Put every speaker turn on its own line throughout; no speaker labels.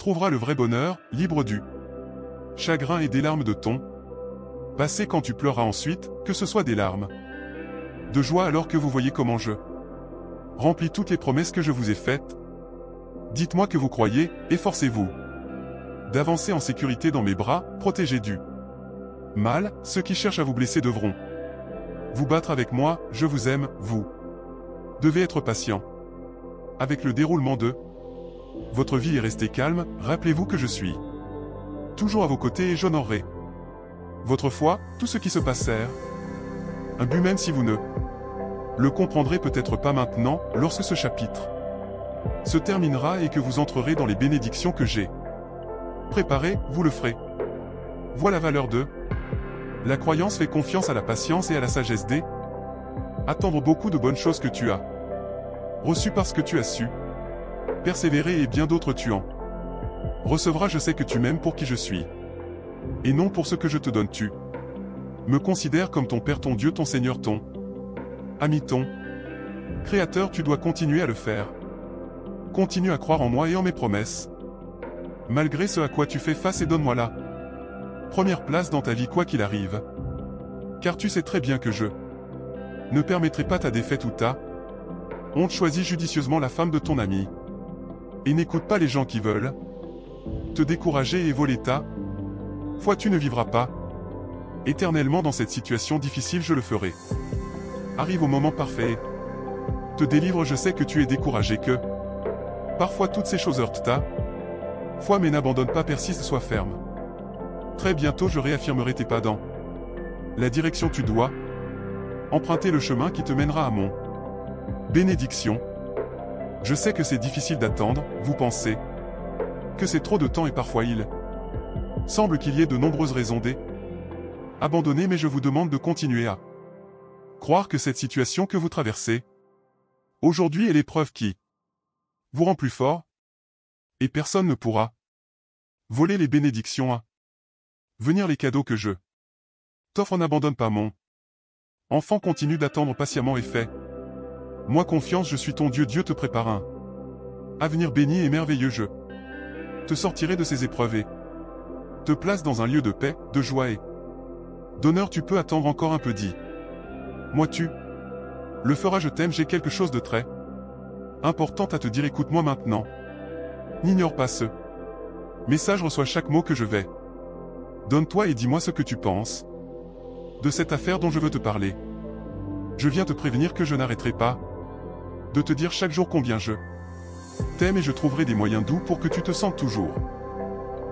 trouveras le vrai bonheur, libre du chagrin et des larmes de ton passé quand tu pleuras ensuite, que ce soit des larmes de joie alors que vous voyez comment je remplis toutes les promesses que je vous ai faites. Dites-moi que vous croyez, efforcez-vous d'avancer en sécurité dans mes bras, protégés du mal. Ceux qui cherchent à vous blesser devront vous battre avec moi. Je vous aime, vous devez être patient avec le déroulement de votre vie et restez calme. Rappelez-vous que je suis toujours à vos côtés et j'honorerai votre foi. Tout ce qui se passe sert un but, même si vous ne le comprendrez peut-être pas maintenant. Lorsque ce chapitre se terminera et que vous entrerez dans les bénédictions que j'ai préparées, vous le ferez. Voilà la valeur de la croyance. Fais confiance à la patience et à la sagesse des attendre beaucoup de bonnes choses que tu as reçues parce que tu as su persévérer et bien d'autres tu en recevras. Je sais que tu m'aimes pour qui je suis et non pour ce que je te donne. Tu me considères comme ton Père, ton Dieu, ton Seigneur, ton ami, ton Créateur. Tu dois continuer à le faire. Continue à croire en moi et en mes promesses, malgré ce à quoi tu fais face, et donne-moi la première place dans ta vie quoi qu'il arrive. Car tu sais très bien que je ne permettrai pas ta défaite ou ta honte. Choisis judicieusement la femme de ton ami et n'écoute pas les gens qui veulent te décourager et voler ta foi. Tu ne vivras pas éternellement dans cette situation difficile. Je le ferai. Arrive au moment parfait. Te délivre. Je sais que tu es découragé, que parfois toutes ces choses heurtent ta foi, mais n'abandonne pas, persiste, sois ferme. Très bientôt je réaffirmerai tes pas dans la direction. Tu dois emprunter le chemin qui te mènera à mon bénédiction. Je sais que c'est difficile d'attendre, vous pensez que c'est trop de temps et parfois il semble qu'il y ait de nombreuses raisons d'abandonner, mais je vous demande de continuer à croire que cette situation que vous traversez aujourd'hui est l'épreuve qui vous rend plus fort, et personne ne pourra voler les bénédictions à venir, les cadeaux que je t'offre. N'abandonne pas mon enfant, continue d'attendre patiemment et fais moi confiance. Je suis ton Dieu. Dieu te prépare un avenir béni et merveilleux. Je te sortirai de ces épreuves et te place dans un lieu de paix, de joie et d'honneur. Tu peux attendre encore un peu, dis moi tu le feras. Je t'aime. J'ai quelque chose de très important à te dire. Écoute-moi maintenant. N'ignore pas ce message. Reçois chaque mot que je vais. Donne-toi et dis-moi ce que tu penses de cette affaire dont je veux te parler. Je viens te prévenir que je n'arrêterai pas de te dire chaque jour combien je t'aime, et je trouverai des moyens doux pour que tu te sentes toujours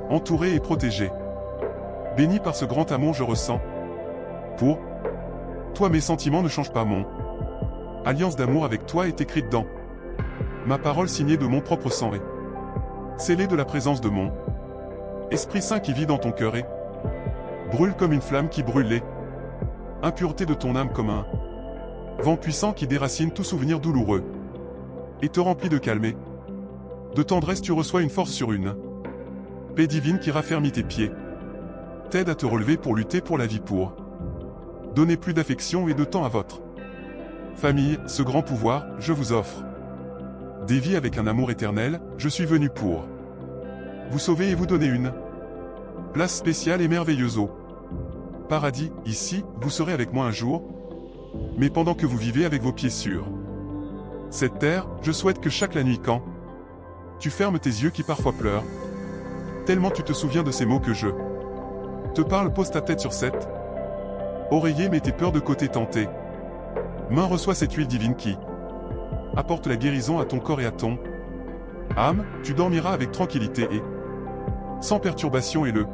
entouré et protégé. Béni par ce grand amour je ressens pour toi. Mes sentiments ne changent pas. Mon alliance d'amour avec toi est écrite dans ma parole, signée de mon propre sang et scellée de la présence de mon Esprit Saint qui vit dans ton cœur et brûle comme une flamme qui brûle les impuretés de ton âme, comme un vent puissant qui déracine tout souvenir douloureux et te remplit de calme et de tendresse. Tu reçois une force sur une paix divine qui raffermit tes pieds, t'aide à te relever pour lutter pour la vie, pour donner plus d'affection et de temps à votre famille. Ce grand pouvoir, je vous offre des vies avec un amour éternel. Je suis venu pour vous sauver et vous donner une place spéciale et merveilleuse au paradis. Ici, vous serez avec moi un jour, mais pendant que vous vivez avec vos pieds sur cette terre, je souhaite que chaque la nuit, quand tu fermes tes yeux qui parfois pleurent, tellement tu te souviens de ces mots que je te parle, pose ta tête sur cet oreiller, mets tes peurs de côté, tentez main, reçois cette huile divine qui apporte la guérison à ton corps et à ton âme. Tu dormiras avec tranquillité et sans perturbation, et le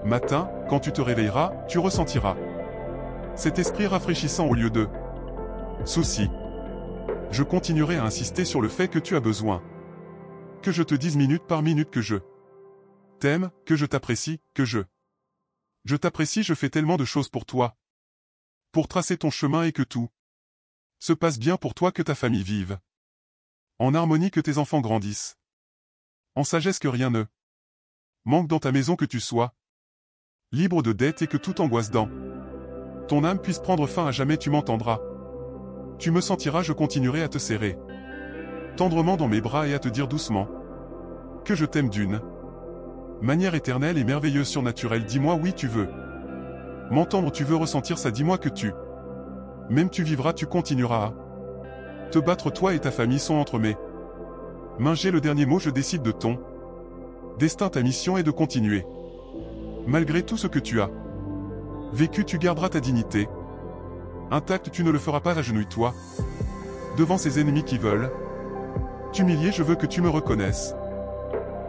matin, quand tu te réveilleras, tu ressentiras cet esprit rafraîchissant au lieu de soucis. Je continuerai à insister sur le fait que tu as besoin que je te dise minute par minute que je t'aime, que je t'apprécie, que je t'apprécie. Je fais tellement de choses pour toi, pour tracer ton chemin et que tout se passe bien pour toi, que ta famille vive en harmonie, que tes enfants grandissent en sagesse, que rien ne manque dans ta maison, que tu sois libre de dettes et que toute angoisse dans ton âme puisse prendre fin à jamais. Tu m'entendras, tu me sentiras, je continuerai à te serrer tendrement dans mes bras et à te dire doucement que je t'aime d'une manière éternelle et merveilleuse surnaturelle. Dis-moi oui tu veux m'entendre, tu veux ressentir ça, dis-moi que tu même tu vivras, tu continueras à te battre, toi et ta famille sont entre mes mains, j'ai le dernier mot, je décide de ton destin, ta mission est de continuer. Malgré tout ce que tu as vécu, tu garderas ta dignité intacte, tu ne le feras pas, agenouille-toi devant ces ennemis qui veulent t'humilier, je veux que tu me reconnaisses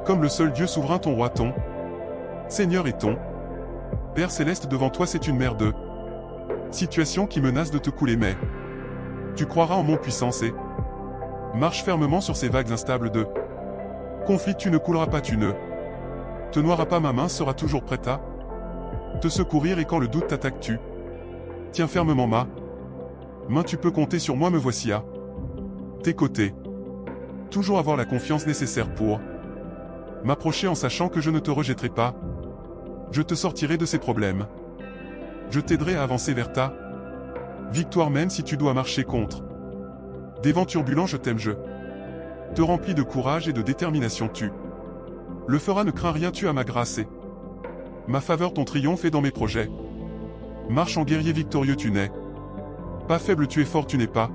comme le seul Dieu souverain, ton roi, ton Seigneur et ton Père céleste. Devant toi c'est une mer de situation qui menace de te couler, mais tu croiras en mon puissance et marche fermement sur ces vagues instables de conflit. Tu ne couleras pas, tu ne te noieras pas, ma main sera toujours prête à te secourir et quand le doute t'attaque, tu tiens fermement ma main, tu peux compter sur moi, me voici à tes côtés. Toujours avoir la confiance nécessaire pour m'approcher en sachant que je ne te rejetterai pas. Je te sortirai de ces problèmes. Je t'aiderai à avancer vers ta victoire même si tu dois marcher contre des vents turbulents. Je t'aime, je te remplis de courage et de détermination. Tu le feras, ne crains rien, tu as ma grâce et ma faveur, ton triomphe est dans mes projets. Marche en guerrier victorieux, tu n'es pas faible, tu es fort, tu n'es pas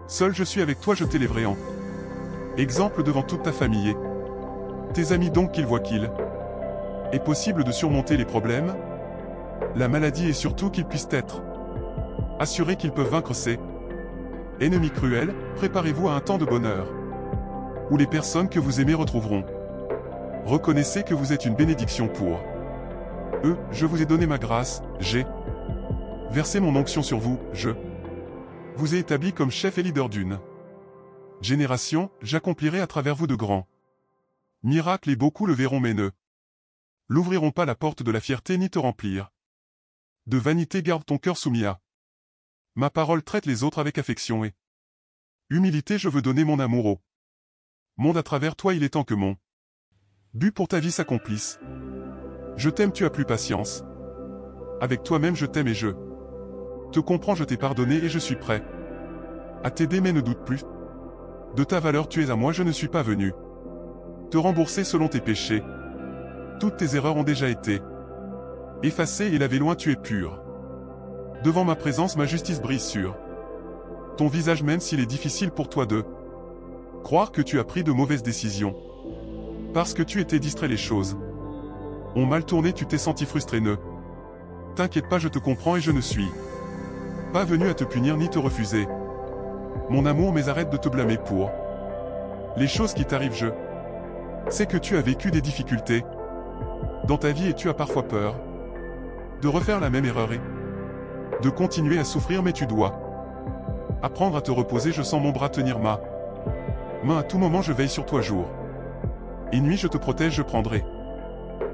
seul, je suis avec toi, je t'élèverai en exemple devant toute ta famille et tes amis, donc qu'ils voient qu'il est possible de surmonter les problèmes, la maladie et surtout qu'ils puissent être assurés qu'ils peuvent vaincre ces ennemis cruels. Préparez-vous à un temps de bonheur où les personnes que vous aimez retrouveront. Reconnaissez que vous êtes une bénédiction pour eux. Je vous ai donné ma grâce, j'ai versé mon onction sur vous, je vous ai établi comme chef et leader d'une génération, j'accomplirai à travers vous de grands miracles et beaucoup le verront mais ne l'ouvriront pas la porte de la fierté ni te remplir de vanité. Garde ton cœur soumis à ma parole, traite les autres avec affection et humilité. Je veux donner mon amour au monde à travers toi, il est temps que mon but pour ta vie s'accomplisse. Je t'aime, tu as plus patience avec toi-même, je t'aime et je te comprends, je t'ai pardonné et je suis prêt à t'aider, mais ne doute plus de ta valeur, tu es à moi, je ne suis pas venu te rembourser selon tes péchés. Toutes tes erreurs ont déjà été effacées et lavées loin, tu es pur. Devant ma présence, ma justice brille sur ton visage, même s'il est difficile pour toi de croire que tu as pris de mauvaises décisions. Parce que tu étais distrait, les choses ont mal tourné, tu t'es senti frustré. Ne t'inquiète pas, je te comprends et je ne suis pas venu à te punir ni te refuser mon amour, mais arrête de te blâmer pour les choses qui t'arrivent. Je sais que tu as vécu des difficultés dans ta vie et tu as parfois peur de refaire la même erreur et de continuer à souffrir, mais tu dois apprendre à te reposer. Je sens mon bras tenir ma main à tout moment, je veille sur toi jour et nuit, je te protège, je prendrai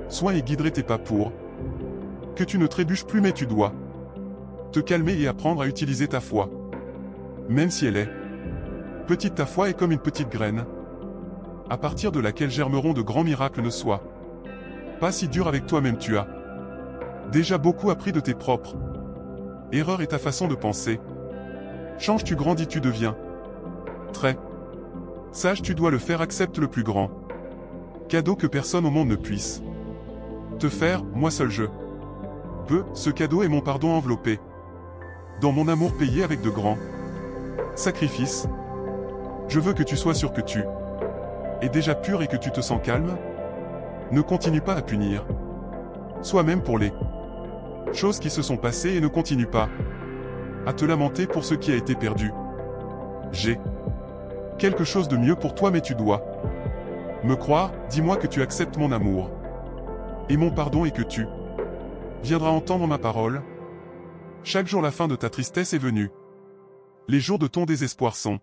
soin et guiderai tes pas pour que tu ne trébuches plus, mais tu dois te calmer et apprendre à utiliser ta foi. Même si elle est petite, ta foi est comme une petite graine à partir de laquelle germeront de grands miracles. Ne sois pas si dur avec toi-même, tu as déjà beaucoup appris de tes propres erreurs et ta façon de penser change, tu grandis, tu deviens très sage, tu dois le faire. Accepte le plus grand cadeau que personne au monde ne puisse te faire, moi seul je peux. Ce cadeau est mon pardon enveloppé dans mon amour payé avec de grands sacrifices. Je veux que tu sois sûr que tu es déjà pur et que tu te sens calme. Ne continue pas à punir soi-même pour les choses qui se sont passées et ne continue pas à te lamenter pour ce qui a été perdu. J'ai quelque chose de mieux pour toi, mais tu dois me croire. Dis-moi que tu acceptes mon amour et mon pardon et que tu viendras entendre ma parole. Chaque jour, la fin de ta tristesse est venue. Les jours de ton désespoir sont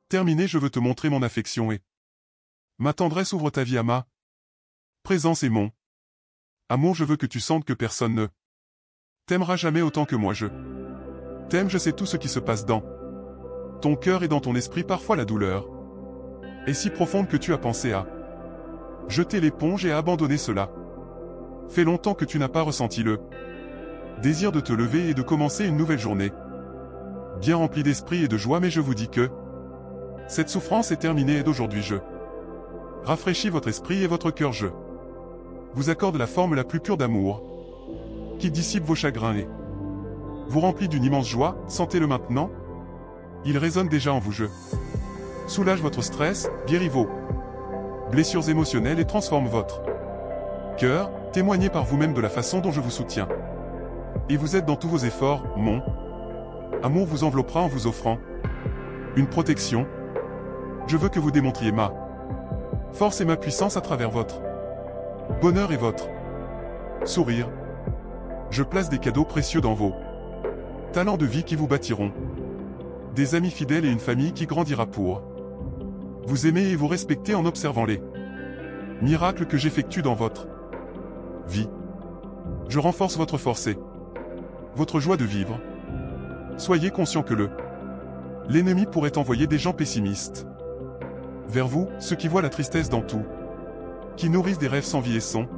terminés. Je veux te montrer mon affection et ma tendresse. Ouvre ta vie à ma présence et mon amour. Je veux que tu sentes que personne ne t'aimera jamais autant que moi je t'aime. Je sais tout ce qui se passe dans ton cœur et dans ton esprit. Parfois la douleur est si profonde que tu as pensé à jeter l'éponge et à abandonner. Cela fait longtemps que tu n'as pas ressenti le désir de te lever et de commencer une nouvelle journée bien remplie d'esprit et de joie, mais je vous dis que cette souffrance est terminée et d'aujourd'hui je rafraîchit votre esprit et votre cœur. Je vous accorde la forme la plus pure d'amour, qui dissipe vos chagrins et vous remplit d'une immense joie. Sentez-le maintenant. Il résonne déjà en vous. Je soulage votre stress, guérit vos blessures émotionnelles et transforme votre cœur. Témoignez par vous-même de la façon dont je vous soutiens. Et vous êtes dans tous vos efforts. Mon amour vous enveloppera en vous offrant une protection. Je veux que vous démontriez ma force et ma puissance à travers votre bonheur et votre sourire. Je place des cadeaux précieux dans vos talents de vie qui vous bâtiront des amis fidèles et une famille qui grandira pour vous aimer et vous respecter en observant les miracles que j'effectue dans votre vie. Je renforce votre force et votre joie de vivre. Soyez conscient que l'ennemi pourrait envoyer des gens pessimistes vers vous, ceux qui voient la tristesse dans tout, qui nourrissent des rêves sans vie et sont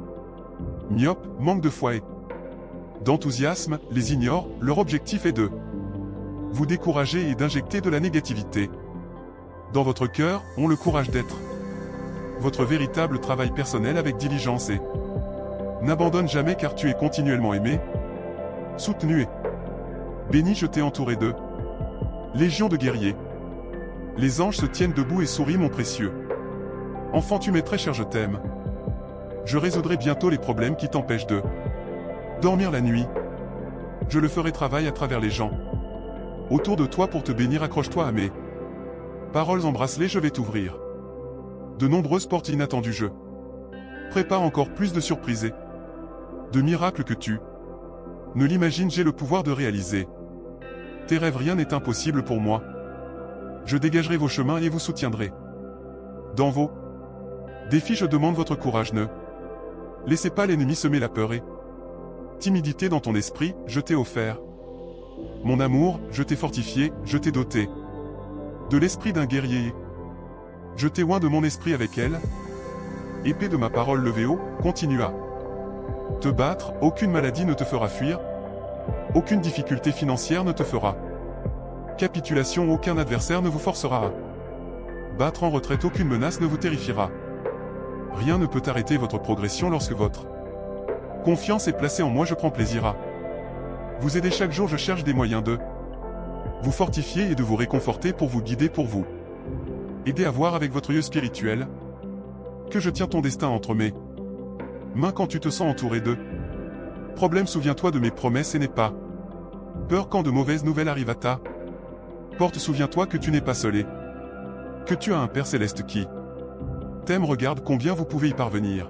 myopes, manquent de foi et d'enthousiasme, les ignorent. Leur objectif est de vous décourager et d'injecter de la négativité dans votre cœur. Ont le courage d'être votre véritable travail personnel avec diligence et n'abandonne jamais, car tu es continuellement aimé, soutenu et béni. Je t'ai entouré de légions de guerriers. Les anges se tiennent debout et sourient, mon précieux enfant, tu m'es très cher, je t'aime. Je résoudrai bientôt les problèmes qui t'empêchent de dormir la nuit. Je le ferai travailler à travers les gens autour de toi pour te bénir. Accroche-toi à mes paroles, embrasse-les, je vais t'ouvrir de nombreuses portes inattendues. Je prépare encore plus de surprises et de miracles que tu ne l'imagines. J'ai le pouvoir de réaliser tes rêves, rien n'est impossible pour moi. Je dégagerai vos chemins et vous soutiendrai dans vos défis. Je demande votre courage, ne laissez pas l'ennemi semer la peur et timidité dans ton esprit. Je t'ai offert mon amour, je t'ai fortifié, je t'ai doté de l'esprit d'un guerrier. Je t'ai oint de mon esprit avec elle. Épée de ma parole levée haut, continue à te battre. Aucune maladie ne te fera fuir, aucune difficulté financière ne te fera capitulation, aucun adversaire ne vous forcera à battre en retraite, aucune menace ne vous terrifiera. Rien ne peut arrêter votre progression lorsque votre confiance est placée en moi. Je prends plaisir à vous aider chaque jour. Je cherche des moyens de vous fortifier et de vous réconforter, pour vous guider, pour vous aider à voir avec votre œil spirituel que je tiens ton destin entre mes mains. Quand tu te sens entouré de problèmes, souviens-toi de mes promesses et n'aie pas peur quand de mauvaises nouvelles arrivent à ta porte. Souviens-toi que tu n'es pas seul et que tu as un Père céleste qui t'aime. Regarde combien vous pouvez y parvenir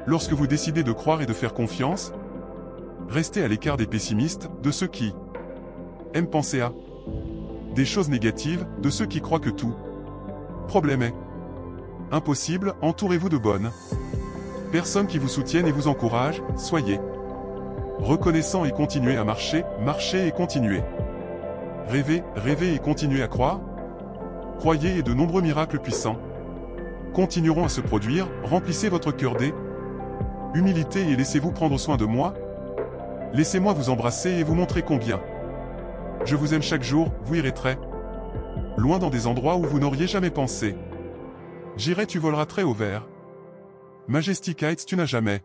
lorsque vous décidez de croire et de faire confiance. Restez à l'écart des pessimistes, de ceux qui aiment penser à des choses négatives, de ceux qui croient que tout problème est impossible. Entourez-vous de bonnes personnes qui vous soutiennent et vous encouragent. Soyez reconnaissants et continuez à marcher, marchez et continuez. Rêvez, rêvez et continuez à croire. Croyez et de nombreux miracles puissants continueront à se produire. Remplissez votre cœur d'humilité et laissez-vous prendre soin de moi. Laissez-moi vous embrasser et vous montrer combien je vous aime chaque jour. Vous irez très loin dans des endroits où vous n'auriez jamais pensé. J'irai, tu voleras très haut vers Majestic Heights. Tu n'as jamais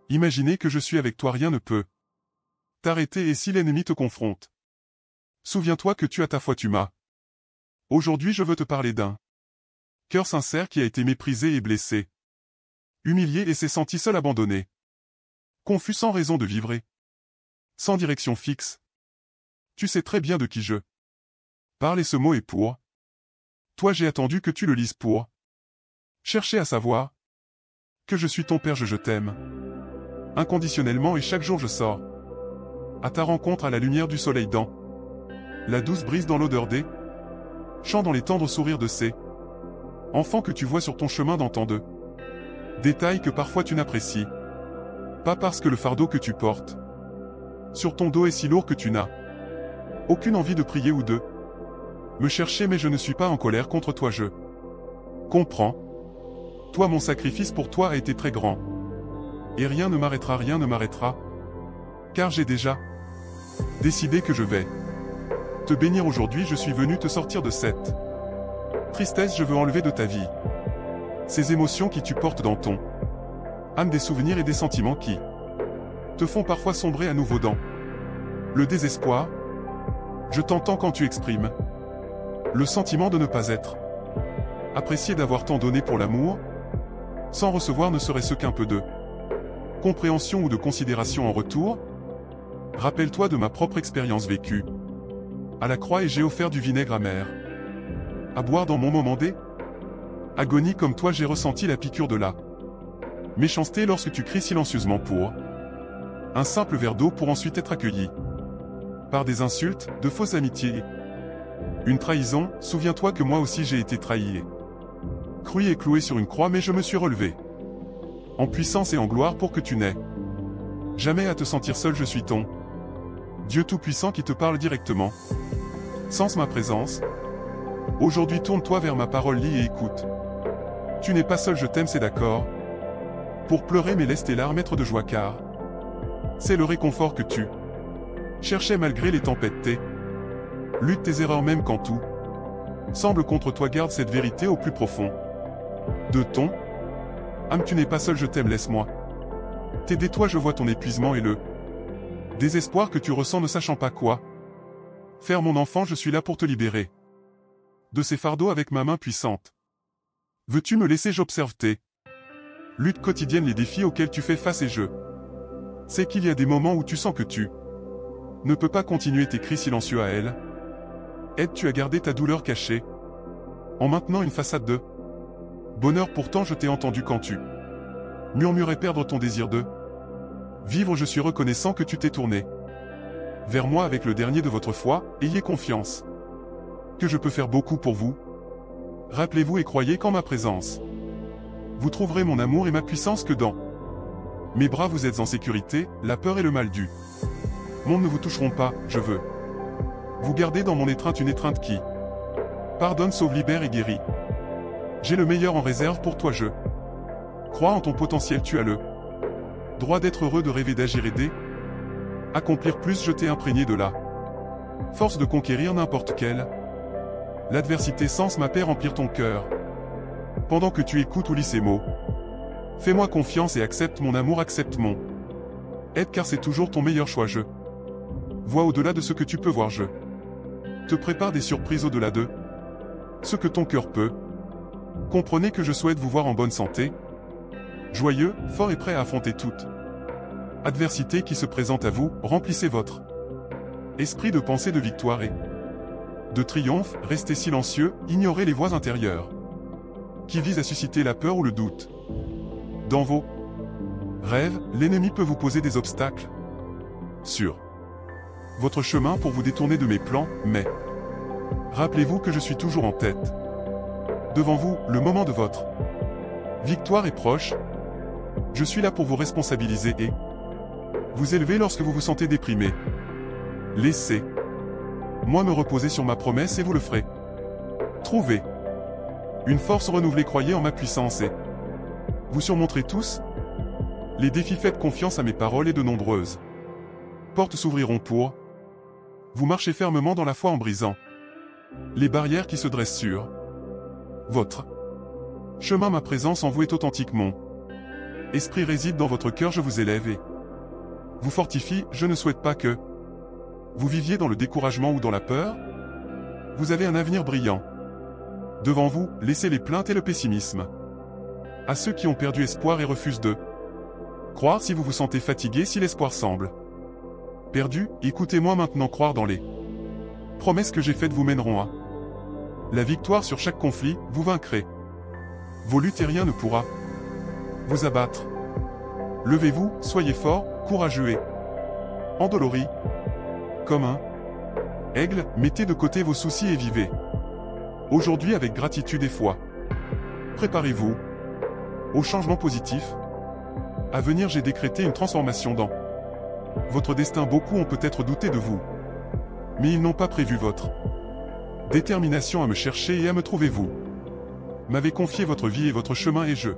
imaginé que je suis avec toi. Rien ne peut t'arrêter, et si l'ennemi te confronte, souviens-toi que tu as ta foi. Tu m'as. Aujourd'hui je veux te parler d'un cœur sincère qui a été méprisé et blessé, humilié et s'est senti seul, abandonné, confus, sans raison de vivre et sans direction fixe. Tu sais très bien de qui je parle, et ce mot est pour toi. J'ai attendu que tu le lises pour chercher à savoir que je suis ton Père. Je t'aime inconditionnellement et chaque jour je sors à ta rencontre à la lumière du soleil, dans la douce brise, dans l'odeur des champs, dans les tendres sourires de ces enfants que tu vois sur ton chemin, dans tant de détails que parfois tu n'apprécies pas, parce que le fardeau que tu portes sur ton dos est si lourd que tu n'as aucune envie de prier ou de me chercher. Mais je ne suis pas en colère contre toi, je comprends. Toi, mon sacrifice pour toi a été très grand. Et rien ne m'arrêtera, car j'ai déjà décidé que je vais te bénir aujourd'hui. Je suis venu te sortir de cette tristesse, je veux enlever de ta vie Ces émotions qui tu portes dans ton âme, des souvenirs et des sentiments qui te font parfois sombrer à nouveau dans le désespoir. Je t'entends quand tu exprimes le sentiment de ne pas être apprécié, d'avoir tant donné pour l'amour, sans recevoir ne serait-ce qu'un peu de compréhension ou de considération en retour. Rappelle-toi de ma propre expérience vécue à la croix, et j'ai offert du vinaigre amer à boire dans mon moment d'agonie. Comme toi, j'ai ressenti la piqûre de la méchanceté lorsque tu cries silencieusement pour un simple verre d'eau, pour ensuite être accueilli par des insultes, de fausses amitiés, une trahison. Souviens-toi que moi aussi j'ai été trahi, cru et cloué sur une croix, mais je me suis relevé en puissance et en gloire pour que tu n'aies jamais à te sentir seul. Je suis ton Dieu Tout-Puissant qui te parle directement. Sens ma présence. Aujourd'hui, tourne-toi vers ma parole, lis et écoute. Tu n'es pas seul, je t'aime, c'est d'accord pour pleurer, mais laisse tes larmes être de joie, car c'est le réconfort que tu cherchais malgré les tempêtes. Tes luttes, tes erreurs, même quand tout semble contre toi. Garde cette vérité au plus profond de ton âme. Tu n'es pas seul, je t'aime, laisse-moi t'aider. Toi, je vois ton épuisement et le désespoir que tu ressens, ne sachant pas quoi faire. Mon enfant, je suis là pour te libérer de ces fardeaux avec ma main puissante. Veux-tu me laisser? J'observe tes luttes quotidiennes, les défis auxquels tu fais face, et je sais qu'il y a des moments où tu sens que tu ne peux pas continuer. Tes cris silencieux à elle aides-tu à garder ta douleur cachée en maintenant une façade de bonheur. Pourtant, je t'ai entendu quand tu murmurais perdre ton désir de vivre. Je suis reconnaissant que tu t'es tourné vers moi avec le dernier de votre foi. Ayez confiance que je peux faire beaucoup pour vous. Rappelez-vous et croyez qu'en ma présence, vous trouverez mon amour et ma puissance, que dans mes bras vous êtes en sécurité. La peur et le mal du monde ne vous toucheront pas. Je veux vous garder dans mon étreinte, une étreinte qui pardonne, sauve, libère et guérit. J'ai le meilleur en réserve pour toi. Je crois en ton potentiel. Tu as le droit d'être heureux, de rêver, d'agir et d'accomplir plus. Je t'ai imprégné de la force de conquérir n'importe quelle l'adversité. Sens ma paix remplir ton cœur pendant que tu écoutes ou lis ces mots. Fais-moi confiance et accepte mon amour, accepte mon aide, car c'est toujours ton meilleur choix. Je vois au-delà de ce que tu peux voir. Je te prépare des surprises au-delà de ce que ton cœur peut. Comprenez que je souhaite vous voir en bonne santé, joyeux, fort et prêt à affronter toute adversité qui se présente à vous. Remplissez votre esprit de pensée de victoire et de triomphe. Restez silencieux, ignorez les voix intérieures qui visent à susciter la peur ou le doute. Dans vos rêves, l'ennemi peut vous poser des obstacles sur votre chemin pour vous détourner de mes plans, mais rappelez-vous que je suis toujours en tête. Devant vous, le moment de votre victoire est proche. Je suis là pour vous responsabiliser et vous élever lorsque vous vous sentez déprimé. Laissez-moi me reposer sur ma promesse et vous le ferez. Trouvez une force renouvelée, croyez en ma puissance et vous surmonterez tous les défis. Faites confiance à mes paroles et de nombreuses portes s'ouvriront pour vous. Marchez fermement dans la foi en brisant les barrières qui se dressent sur votre chemin. Ma présence en vous est authentique. Mon esprit réside dans votre cœur. Je vous élève et vous fortifie. Je ne souhaite pas que vous viviez dans le découragement ou dans la peur. Vous avez un avenir brillant devant vous. Laissez les plaintes et le pessimisme à ceux qui ont perdu espoir et refusent de croire. Si vous vous sentez fatigué, si l'espoir semble perdu, écoutez-moi maintenant. Croire dans les promesses que j'ai faites vous mèneront à la victoire sur chaque conflit. Vous vaincrez vos luttes et rien ne pourra vous abattre. Levez-vous, soyez forts, courageux et endoloris comme un aigle. Mettez de côté vos soucis et vivez aujourd'hui avec gratitude et foi. Préparez-vous au changement positif à venir. J'ai décrété une transformation dans votre destin. Beaucoup ont peut-être douté de vous, mais ils n'ont pas prévu votre détermination à me chercher et à me trouver. Vous m'avez confié votre vie et votre chemin et je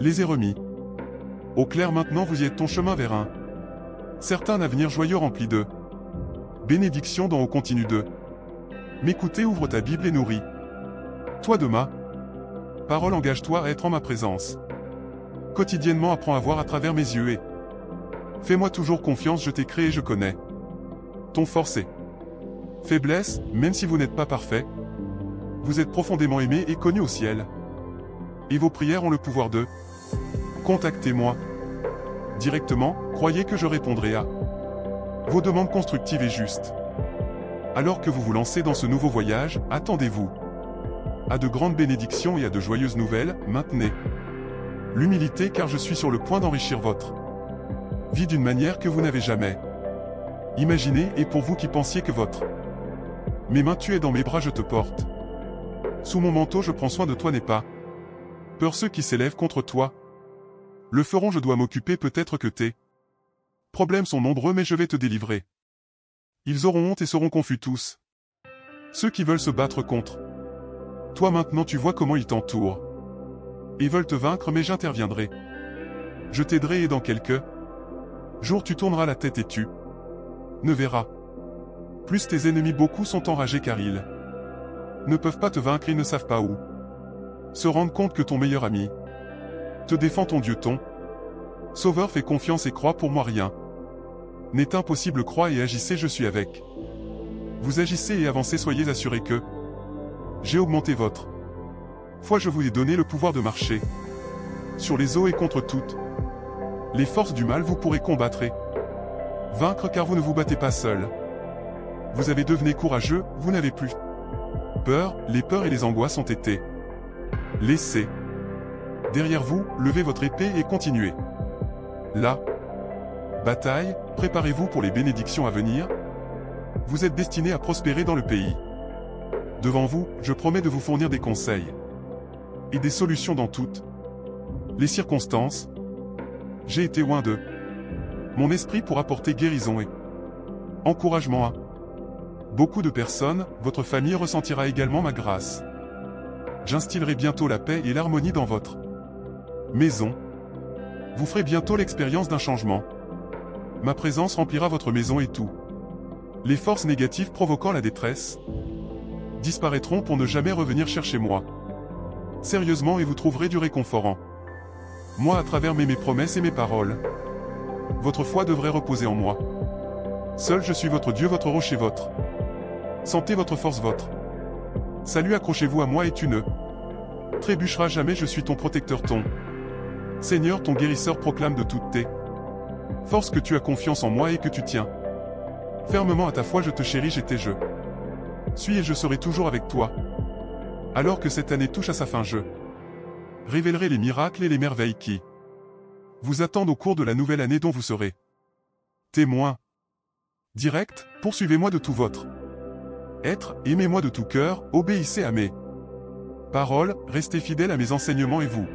les ai remis au clair. Maintenant vous y êtes. Ton chemin vers un certain avenir joyeux rempli de bénédictions dont on continue de m'écouter. Ouvre ta Bible et nourris toi de ma parole, engage-toi à être en ma présence. Quotidiennement, apprends à voir à travers mes yeux et fais-moi toujours confiance, je t'ai créé, je connais ton force et faiblesse, même si vous n'êtes pas parfait. Vous êtes profondément aimé et connu au ciel. Et vos prières ont le pouvoir de contactez-moi directement, croyez que je répondrai à vos demandes constructives et justes. Alors que vous vous lancez dans ce nouveau voyage, attendez-vous à de grandes bénédictions et à de joyeuses nouvelles. Maintenez l'humilité car je suis sur le point d'enrichir votre vie d'une manière que vous n'avez jamais imaginée, et pour vous qui pensiez que mes mains, tu es dans mes bras, je te porte. Sous mon manteau, je prends soin de toi, n'aie pas peur, ceux qui s'élèvent contre toi le feront, je dois m'occuper, peut-être que tes problèmes sont nombreux, mais je vais te délivrer. Ils auront honte et seront confus tous ceux qui veulent se battre contre toi. Maintenant tu vois comment ils t'entourent et veulent te vaincre, mais j'interviendrai. Je t'aiderai et dans quelques jours tu tourneras la tête et tu ne verras plus tes ennemis. Beaucoup sont enragés car ils ne peuvent pas te vaincre, ils ne savent pas où se rendre compte que ton meilleur ami te défend, ton Dieu, ton Sauveur. Fais confiance et crois, pour moi rien n'est impossible. Crois et agissez, je suis avec vous. Agissez et avancez, soyez assurés que j'ai augmenté votre foi. Je vous ai donné le pouvoir de marcher sur les eaux et contre toutes les forces du mal vous pourrez combattre et vaincre, car vous ne vous battez pas seul. Vous avez devenu courageux, vous n'avez plus peur, les peurs et les angoisses ont été laissées derrière vous. Levez votre épée et continuez la bataille, préparez-vous pour les bénédictions à venir. Vous êtes destinés à prospérer dans le pays devant vous. Je promets de vous fournir des conseils et des solutions dans toutes les circonstances. J'ai été loin de mon esprit pour apporter guérison et encouragement à beaucoup de personnes. Votre famille ressentira également ma grâce. J'instillerai bientôt la paix et l'harmonie dans votre maison. Vous ferez bientôt l'expérience d'un changement. Ma présence remplira votre maison et tout les forces négatives provoquant la détresse disparaîtront pour ne jamais revenir chercher moi sérieusement, et vous trouverez du réconfort en moi à travers mes promesses et mes paroles. Votre foi devrait reposer en moi. Seul je suis votre Dieu, votre rocher, votre santé, votre force, votre salut. Accrochez-vous à moi et tu ne trébucheras jamais. Je suis ton protecteur, ton Seigneur, ton guérisseur. Proclame de toutes tes forces que tu as confiance en moi et que tu tiens fermement à ta foi. Je te chéris, j'étais, je suis et je serai toujours avec toi. Alors que cette année touche à sa fin, je révélerai les miracles et les merveilles qui vous attendent au cours de la nouvelle année, dont vous serez témoin direct. Poursuivez-moi de tout votre être, aimez-moi de tout cœur, obéissez à mes paroles, restez fidèles à mes enseignements et vous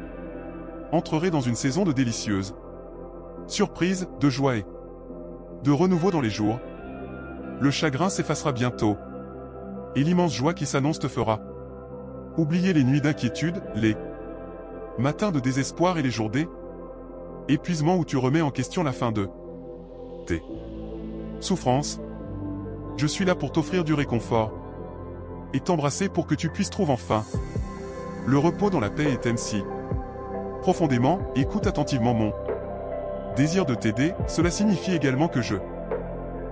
entrerez dans une saison de délicieuses surprises, de joie et de renouveau dans les jours. Le chagrin s'effacera bientôt et l'immense joie qui s'annonce te fera oublier les nuits d'inquiétude, les matins de désespoir et les jours d'épuisement où tu remets en question la fin de tes souffrances. Je suis là pour t'offrir du réconfort et t'embrasser pour que tu puisses trouver enfin le repos dans la paix, et t'aime si profondément. Écoute attentivement mon désir de t'aider. Cela signifie également que je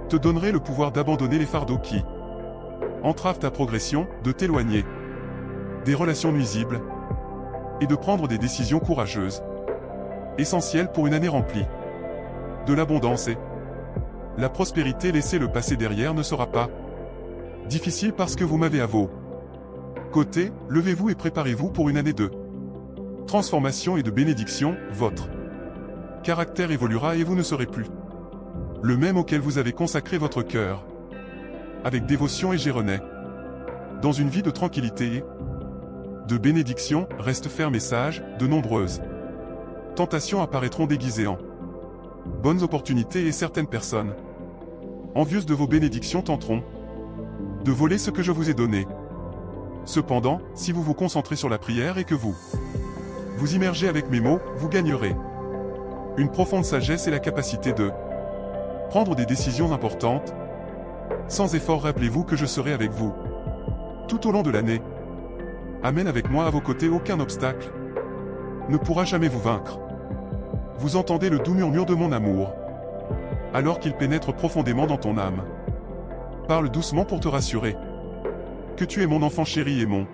te donnerai le pouvoir d'abandonner les fardeaux qui entravent ta progression, de t'éloigner des relations nuisibles et de prendre des décisions courageuses, essentielles pour une année remplie de l'abondance et la prospérité. Laissez le passé derrière ne sera pas difficile parce que vous m'avez à vos côtés. Levez-vous et préparez-vous pour une année de transformation et de bénédiction. Votre caractère évoluera et vous ne serez plus le même auquel vous avez consacré votre cœur avec dévotion, et j'y renais dans une vie de tranquillité et de bénédiction. Reste ferme et sage. De nombreuses tentations apparaîtront déguisées en bonnes opportunités, et certaines personnes envieuses de vos bénédictions tenteront de voler ce que je vous ai donné. Cependant, si vous vous concentrez sur la prière et que vous immergez avec mes mots, vous gagnerez une profonde sagesse et la capacité de prendre des décisions importantes sans effort. Rappelez-vous que je serai avec vous tout au long de l'année. amène avec moi à vos côtés aucun obstacle ne pourra jamais vous vaincre. Vous entendez le doux murmure de mon amour, alors qu'il pénètre profondément dans ton âme. Parle doucement pour te rassurer que tu es mon enfant chéri et mon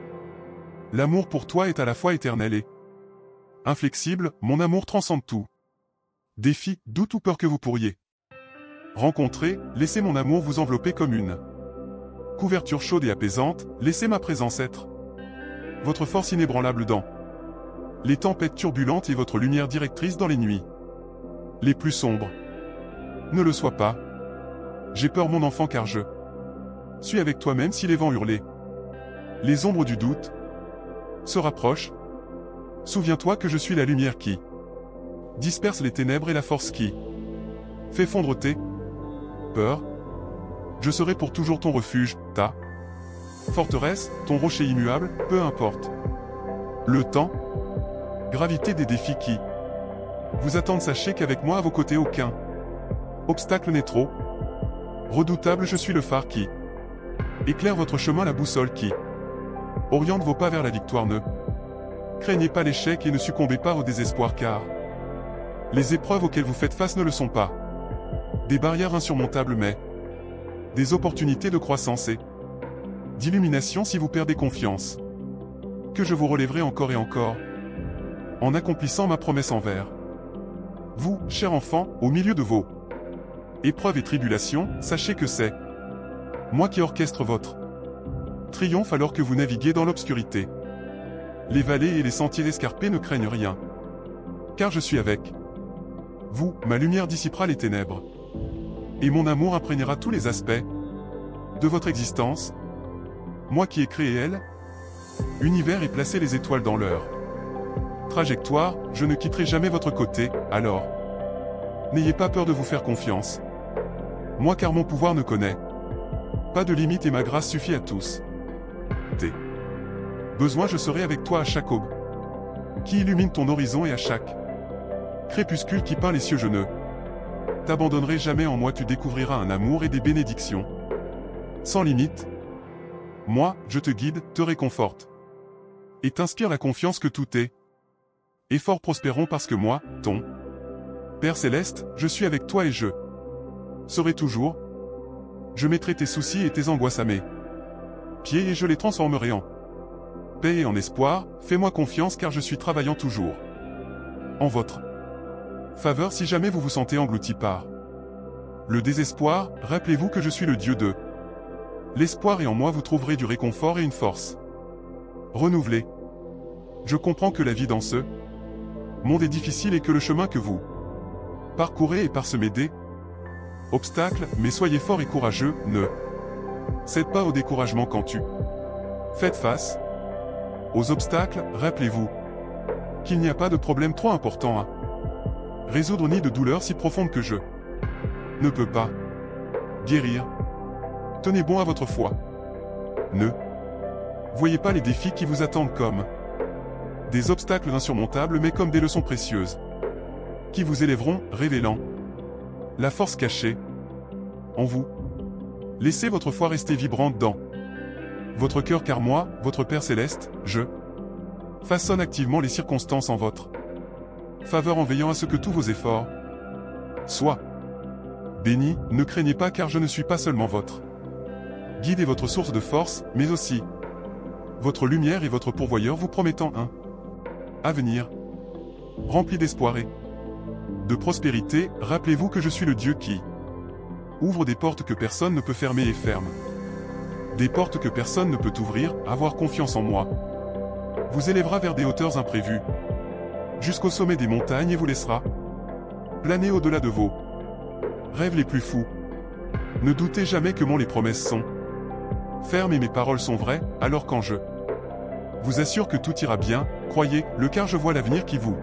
l'amour pour toi est à la fois éternel et inflexible, mon amour transcende tout. Défi, doute ou peur que vous pourriez rencontrer, laissez mon amour vous envelopper comme une couverture chaude et apaisante, laissez ma présence être votre force inébranlable dans les tempêtes turbulentes et votre lumière directrice dans les nuits les plus sombres. Ne le sois pas. J'ai peur mon enfant car je suis avec toi même si les vents hurlent. Les ombres du doute se rapprochent. Souviens-toi que je suis la lumière qui disperse les ténèbres et la force qui fait fondre tes peurs. Je serai pour toujours ton refuge, ta forteresse, ton rocher immuable, peu importe le temps, gravité des défis qui vous attendent. Sachez qu'avec moi à vos côtés aucun obstacle n'est trop redoutable. Je suis le phare qui éclaire votre chemin, la boussole qui oriente vos pas vers la victoire. Ne craignez pas l'échec et ne succombez pas au désespoir car les épreuves auxquelles vous faites face ne le sont pas des barrières insurmontables mais des opportunités de croissance et d'illumination. Si vous perdez confiance, que je vous relèverai encore et encore en accomplissant ma promesse envers vous, cher enfant, au milieu de vos épreuves et tribulations. Sachez que c'est moi qui orchestre votre triomphe alors que vous naviguez dans l'obscurité. Les vallées et les sentiers escarpés ne craignent rien, car je suis avec vous. Ma lumière dissipera les ténèbres, et mon amour imprégnera tous les aspects de votre existence. Moi qui ai créé univers et placé les étoiles dans leur trajectoire, je ne quitterai jamais votre côté, alors n'ayez pas peur de vous faire confiance. Moi car mon pouvoir ne connaît pas de limite et ma grâce suffit à tous tes besoins. Je serai avec toi à chaque aube qui illumine ton horizon et à chaque crépuscule qui peint les cieux. Je ne t'abandonnerai jamais. En moi tu découvriras un amour et des bénédictions sans limite. Moi, je te guide, te réconforte et t'inspire la confiance que tous tes efforts prospéreront parce que moi, ton Père Céleste, je suis avec toi et je serai toujours. Je mettrai tes soucis et tes angoisses à mes pieds et je les transformerai en paix et en espoir. Fais-moi confiance car je suis travaillant toujours en votre faveur. Si jamais vous vous sentez englouti par le désespoir, rappelez-vous que je suis le Dieu de l'espoir et en moi vous trouverez du réconfort et une force renouvelée. Je comprends que la vie dans ce monde est difficile et que le chemin que vous parcourez est parsemé d'obstacles, mais soyez forts et courageux, ne cède pas au découragement quand tu faites face aux obstacles. Rappelez-vous qu'il n'y a pas de problème trop important à résoudre ni de douleur si profonde que je ne peux pas guérir. Tenez bon à votre foi. Ne voyez pas les défis qui vous attendent comme des obstacles insurmontables mais comme des leçons précieuses qui vous élèveront, révélant la force cachée en vous. Laissez votre foi rester vibrante dans votre cœur car moi, votre Père Céleste, je façonne activement les circonstances en votre faveur en veillant à ce que tous vos efforts soient bénis. Ne craignez pas car je ne suis pas seulement votre guide et votre source de force, mais aussi votre lumière et votre pourvoyeur, vous promettant un avenir rempli d'espoir et de prospérité. Rappelez-vous que je suis le Dieu qui ouvre des portes que personne ne peut fermer et ferme des portes que personne ne peut ouvrir. Avoir confiance en moi vous élèvera vers des hauteurs imprévues, jusqu'au sommet des montagnes et vous laissera planer au-delà de vos rêves les plus fous. Ne doutez jamais que les promesses sont fermes et mes paroles sont vraies, alors quand je vous assure que tout ira bien, croyez-le car je vois l'avenir qui vous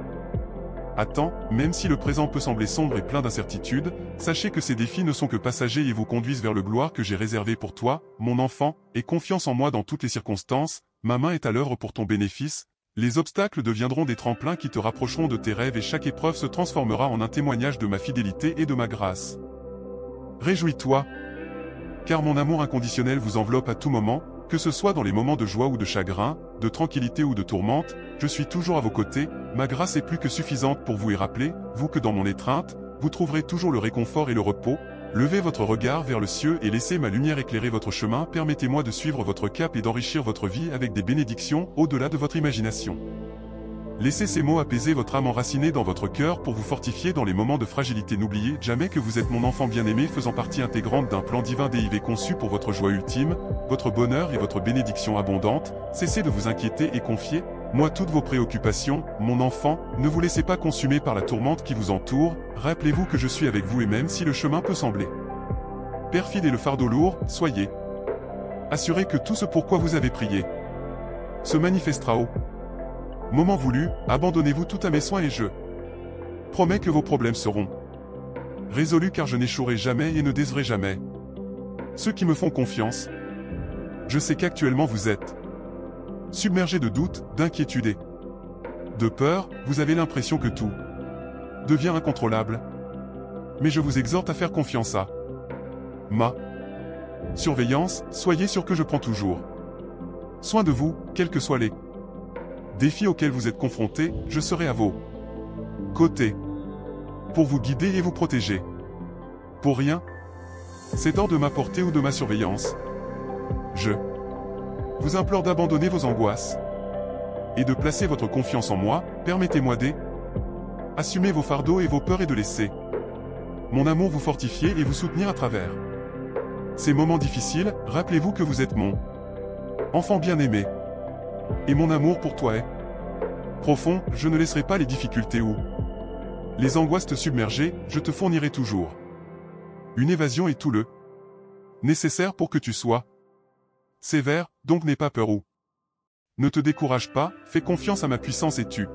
attend. Même si le présent peut sembler sombre et plein d'incertitudes, sachez que ces défis ne sont que passagers et vous conduisent vers le gloire que j'ai réservé pour toi, mon enfant. Aie confiance en moi dans toutes les circonstances, ma main est à l'œuvre pour ton bénéfice. Les obstacles deviendront des tremplins qui te rapprocheront de tes rêves et chaque épreuve se transformera en un témoignage de ma fidélité et de ma grâce. Réjouis-toi, car mon amour inconditionnel vous enveloppe à tout moment. Que ce soit dans les moments de joie ou de chagrin, de tranquillité ou de tourmente, je suis toujours à vos côtés, ma grâce est plus que suffisante pour vous y rappeler, vous que dans mon étreinte, vous trouverez toujours le réconfort et le repos. Levez votre regard vers le ciel et laissez ma lumière éclairer votre chemin, permettez-moi de suivre votre cap et d'enrichir votre vie avec des bénédictions au-delà de votre imagination. Laissez ces mots apaiser votre âme enracinée dans votre cœur pour vous fortifier dans les moments de fragilité. N'oubliez jamais que vous êtes mon enfant bien-aimé faisant partie intégrante d'un plan divin DIV conçu pour votre joie ultime, votre bonheur et votre bénédiction abondante. Cessez de vous inquiéter et confiez moi toutes vos préoccupations, mon enfant, ne vous laissez pas consumer par la tourmente qui vous entoure, rappelez-vous que je suis avec vous et même si le chemin peut sembler perfide et le fardeau lourd, soyez assurés que tout ce pourquoi vous avez prié se manifestera au moment voulu. Abandonnez-vous tout à mes soins et je promets que vos problèmes seront résolus car je n'échouerai jamais et ne décerai jamais ceux qui me font confiance. Je sais qu'actuellement vous êtes submergé de doutes, d'inquiétudes et de peur, vous avez l'impression que tout devient incontrôlable. Mais je vous exhorte à faire confiance à ma surveillance, soyez sûr que je prends toujours soin de vous, quels que soient les défis auxquels vous êtes confrontés, je serai à vos côtés pour vous guider et vous protéger. Pour rien, c'est hors de ma portée ou de ma surveillance. Je vous implore d'abandonner vos angoisses et de placer votre confiance en moi. Permettez-moi d'assumer vos fardeaux et vos peurs et de laisser mon amour vous fortifier et vous soutenir à travers ces moments difficiles. Rappelez-vous que vous êtes mon enfant bien-aimé et mon amour pour toi est profond. Je ne laisserai pas les difficultés ou les angoisses te submerger, je te fournirai toujours une évasion et tout le nécessaire pour que tu sois sévère, donc n'aie pas peur ou ne te décourage pas, fais confiance à ma puissance et tu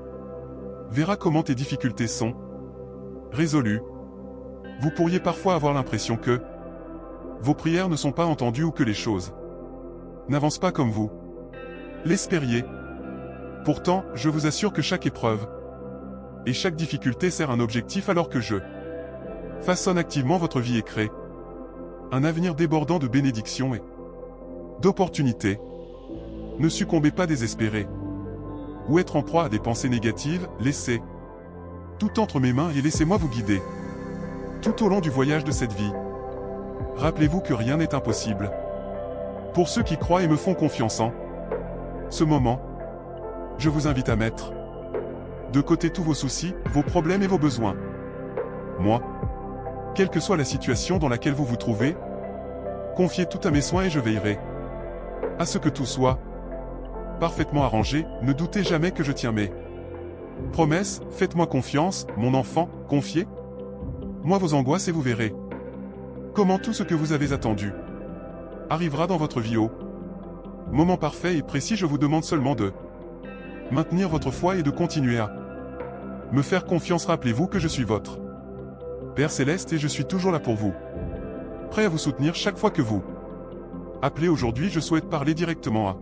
verras comment tes difficultés sont résolues. Vous pourriez parfois avoir l'impression que vos prières ne sont pas entendues ou que les choses n'avancent pas comme vous l'espériez. Pourtant, je vous assure que chaque épreuve et chaque difficulté sert un objectif alors que je façonne activement votre vie et crée un avenir débordant de bénédictions et d'opportunités. Ne succombez pas désespéré ou être en proie à des pensées négatives, laissez tout entre mes mains et laissez-moi vous guider tout au long du voyage de cette vie. Rappelez-vous que rien n'est impossible pour ceux qui croient et me font confiance en ce moment. Je vous invite à mettre de côté tous vos soucis, vos problèmes et vos besoins. Moi, quelle que soit la situation dans laquelle vous vous trouvez, confiez tout à mes soins et je veillerai à ce que tout soit parfaitement arrangé. Ne doutez jamais que je tiens mes promesses. Faites-moi confiance, mon enfant, confiez-moi vos angoisses et vous verrez comment tout ce que vous avez attendu arrivera dans votre vie au moment parfait et précis. Je vous demande seulement de maintenir votre foi et de continuer à me faire confiance. Rappelez-vous que je suis votre Père Céleste et je suis toujours là pour vous, prêt à vous soutenir chaque fois que vous appelez. Aujourd'hui, je souhaite parler directement à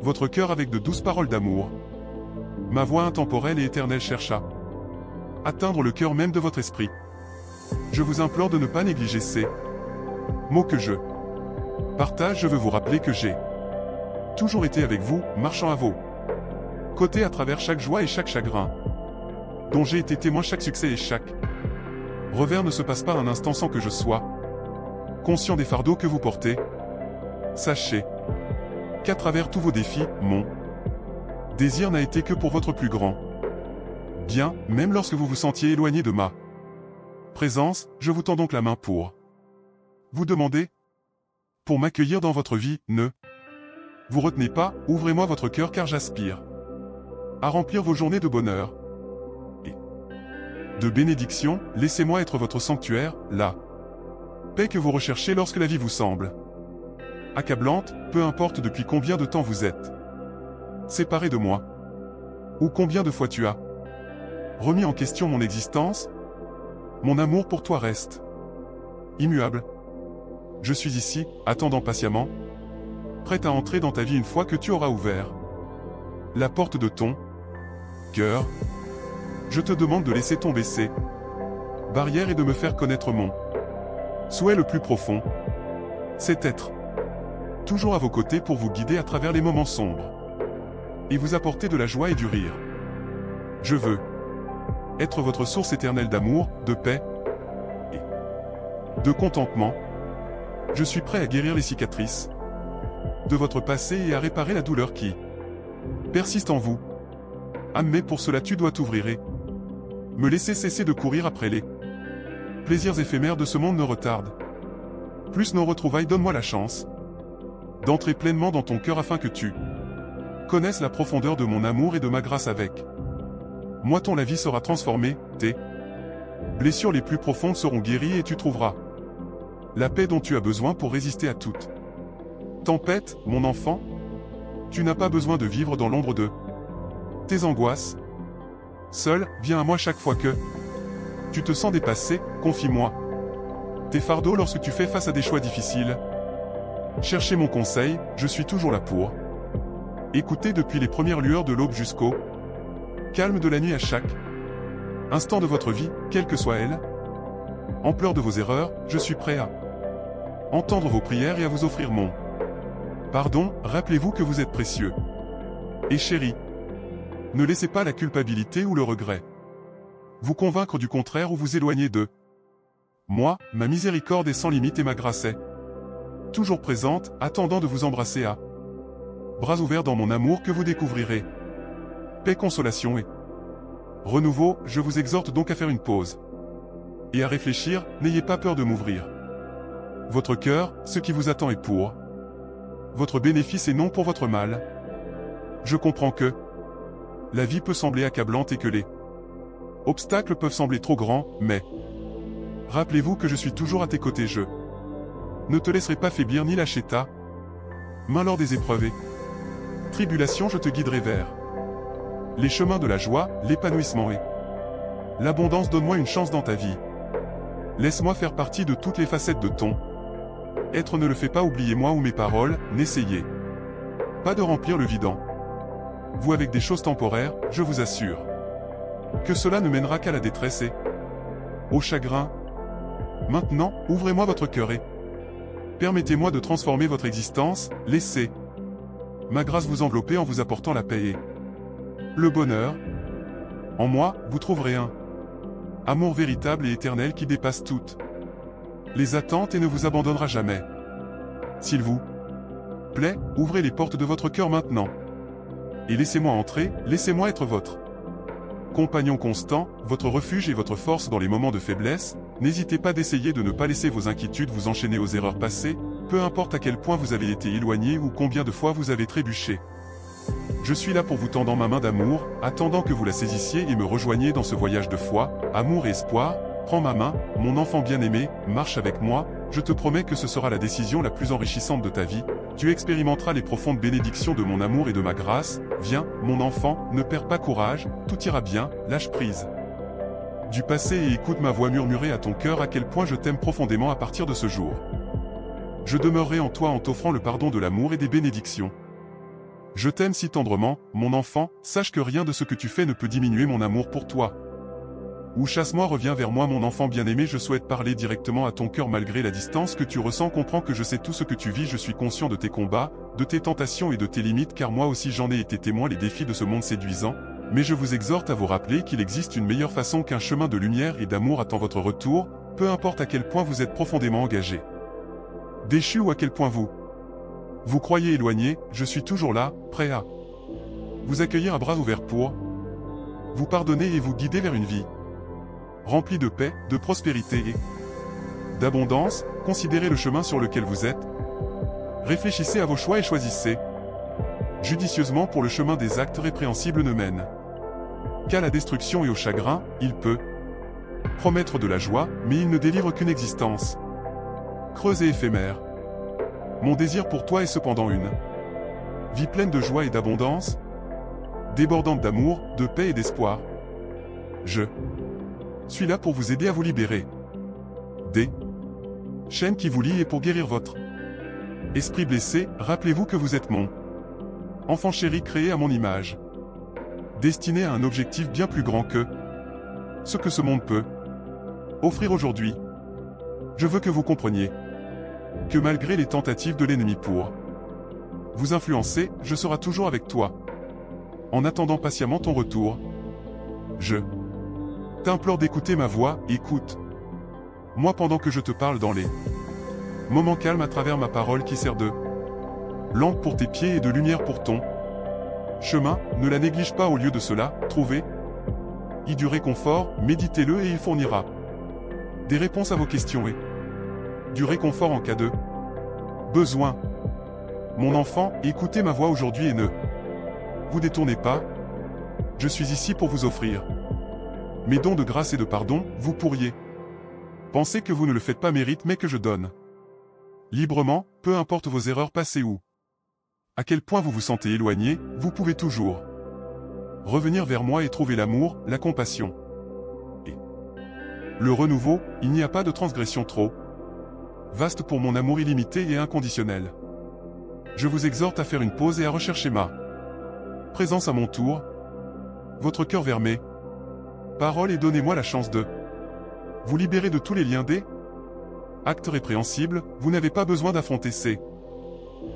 votre cœur avec de douces paroles d'amour. Ma voix intemporelle et éternelle cherche à atteindre le cœur même de votre esprit. Je vous implore de ne pas négliger ces mots que je partage. Je veux vous rappeler que j'ai toujours été avec vous, marchant à vos côtés à travers chaque joie et chaque chagrin, dont j'ai été témoin. Chaque succès et chaque revers ne se passe pas un instant sans que je sois conscient des fardeaux que vous portez. Sachez qu'à travers tous vos défis, mon désir n'a été que pour votre plus grand bien, même lorsque vous vous sentiez éloigné de ma présence. Je vous tends donc la main pour vous demander, pour m'accueillir dans votre vie. Ne vous retenez pas, ouvrez-moi votre cœur car j'aspire à remplir vos journées de bonheur et de bénédiction. Laissez-moi être votre sanctuaire, la paix que vous recherchez lorsque la vie vous semble accablante. Peu importe depuis combien de temps vous êtes séparé de moi, ou combien de fois tu as remis en question mon existence, mon amour pour toi reste immuable. Je suis ici, attendant patiemment, prêt à entrer dans ta vie une fois que tu auras ouvert la porte de ton cœur. Je te demande de laisser tomber ces barrières et de me faire connaître mon souhait le plus profond. C'est être toujours à vos côtés pour vous guider à travers les moments sombres. Et vous apporter de la joie et du rire. Je veux être votre source éternelle d'amour, de paix et de contentement. Je suis prêt à guérir les cicatrices de votre passé et à réparer la douleur qui persiste en vous. Ah, mais pour cela tu dois t'ouvrir et me laisser cesser de courir après les plaisirs éphémères de ce monde me retardent. Plus nos retrouvailles, donne-moi la chance d'entrer pleinement dans ton cœur afin que tu connaisses la profondeur de mon amour et de ma grâce avec moi. La vie sera transformée, tes blessures les plus profondes seront guéries et tu trouveras la paix dont tu as besoin pour résister à toute tempête, mon enfant. Tu n'as pas besoin de vivre dans l'ombre de tes angoisses. Seul, viens à moi chaque fois que tu te sens dépassé, confie-moi tes fardeaux lorsque tu fais face à des choix difficiles. Cherchez mon conseil, je suis toujours là pour écouter depuis les premières lueurs de l'aube jusqu'au calme de la nuit à chaque instant de votre vie, quelle que soit elle. Ampleur de vos erreurs, je suis prêt à entendre vos prières et à vous offrir mon pardon. Rappelez-vous que vous êtes précieux et chéri. Ne laissez pas la culpabilité ou le regret vous convaincre du contraire ou vous éloigner de moi. Ma miséricorde est sans limite et ma grâce est toujours présente, attendant de vous embrasser à bras ouverts dans mon amour que vous découvrirez paix, consolation et renouveau. Je vous exhorte donc à faire une pause et à réfléchir. N'ayez pas peur de m'ouvrir votre cœur, ce qui vous attend est pour votre bénéfice et non pour votre mal. Je comprends que la vie peut sembler accablante et que les obstacles peuvent sembler trop grands, mais rappelez-vous que je suis toujours à tes côtés. Je ne te laisserai pas faiblir ni lâcher ta main lors des épreuves et tribulations. Je te guiderai vers les chemins de la joie, l'épanouissement et l'abondance. Donne-moi une chance dans ta vie. Laisse-moi faire partie de toutes les facettes de ton être. Ne le fais pas oublier moi ou mes paroles. N'essayez pas de remplir le vide en vous avec des choses temporaires. Je vous assure que cela ne mènera qu'à la détresse et au chagrin. Maintenant, ouvrez-moi votre cœur et permettez-moi de transformer votre existence. Laissez ma grâce vous envelopper en vous apportant la paix et le bonheur. En moi, vous trouverez un amour véritable et éternel qui dépasse toutes les attentes et ne vous abandonnera jamais. S'il vous plaît, ouvrez les portes de votre cœur maintenant. Et laissez-moi entrer, laissez-moi être votre compagnon constant, votre refuge et votre force dans les moments de faiblesse. N'hésitez pas d'essayer de ne pas laisser vos inquiétudes vous enchaîner aux erreurs passées, peu importe à quel point vous avez été éloigné ou combien de fois vous avez trébuché. Je suis là pour vous tendant ma main d'amour, attendant que vous la saisissiez et me rejoigniez dans ce voyage de foi, amour et espoir. Prends ma main, mon enfant bien-aimé, marche avec moi, je te promets que ce sera la décision la plus enrichissante de ta vie. Tu expérimenteras les profondes bénédictions de mon amour et de ma grâce. Viens, mon enfant, ne perds pas courage, tout ira bien, lâche prise du passé et écoute ma voix murmurer à ton cœur à quel point je t'aime profondément à partir de ce jour. Je demeurerai en toi en t'offrant le pardon de l'amour et des bénédictions. Je t'aime si tendrement, mon enfant, sache que rien de ce que tu fais ne peut diminuer mon amour pour toi. Ou chasse-moi, reviens vers moi mon enfant bien-aimé, je souhaite parler directement à ton cœur malgré la distance que tu ressens. Comprends que je sais tout ce que tu vis, je suis conscient de tes combats, de tes tentations et de tes limites car moi aussi j'en ai été témoin, les défis de ce monde séduisant. Mais je vous exhorte à vous rappeler qu'il existe une meilleure façon qu'un chemin de lumière et d'amour attend votre retour, peu importe à quel point vous êtes profondément engagé, déchu ou à quel point vous croyez éloigné, je suis toujours là, prêt à vous accueillir à bras ouverts pour vous pardonner et vous guider vers une vie remplie de paix, de prospérité et d'abondance. Considérez le chemin sur lequel vous êtes. Réfléchissez à vos choix et choisissez judicieusement, pour le chemin des actes répréhensibles ne mène qu'à la destruction et au chagrin. Il peut promettre de la joie, mais il ne délivre qu'une existence creuse et éphémère. Mon désir pour toi est cependant une vie pleine de joie et d'abondance, débordante d'amour, de paix et d'espoir. Je suis là pour vous aider à vous libérer des chaînes qui vous lient et pour guérir votre esprit blessé. Rappelez-vous que vous êtes mon enfant chéri créé à mon image, destiné à un objectif bien plus grand que ce que ce monde peut offrir aujourd'hui. Je veux que vous compreniez que malgré les tentatives de l'ennemi pour vous influencer, je serai toujours avec toi. En attendant patiemment ton retour, je t'implore d'écouter ma voix, écoute. Moi pendant que je te parle dans les moments calmes à travers ma parole qui sert de lampe pour tes pieds et de lumière pour ton chemin, ne la néglige pas au lieu de cela, trouvez-y du réconfort, méditez-le et il fournira des réponses à vos questions et du réconfort en cas de besoin. Mon enfant, écoutez ma voix aujourd'hui et ne vous détournez pas. Je suis ici pour vous offrir mes dons de grâce et de pardon. Vous pourriez penser que vous ne le faites pas mérite mais que je donne librement, peu importe vos erreurs passées ou à quel point vous vous sentez éloigné, vous pouvez toujours revenir vers moi et trouver l'amour, la compassion et le renouveau. Il n'y a pas de transgression trop vaste pour mon amour illimité et inconditionnel. Je vous exhorte à faire une pause et à rechercher ma présence à mon tour, votre cœur vers mes paroles et donnez-moi la chance de vous libérer de tous les liens des actes répréhensibles. Vous n'avez pas besoin d'affronter ces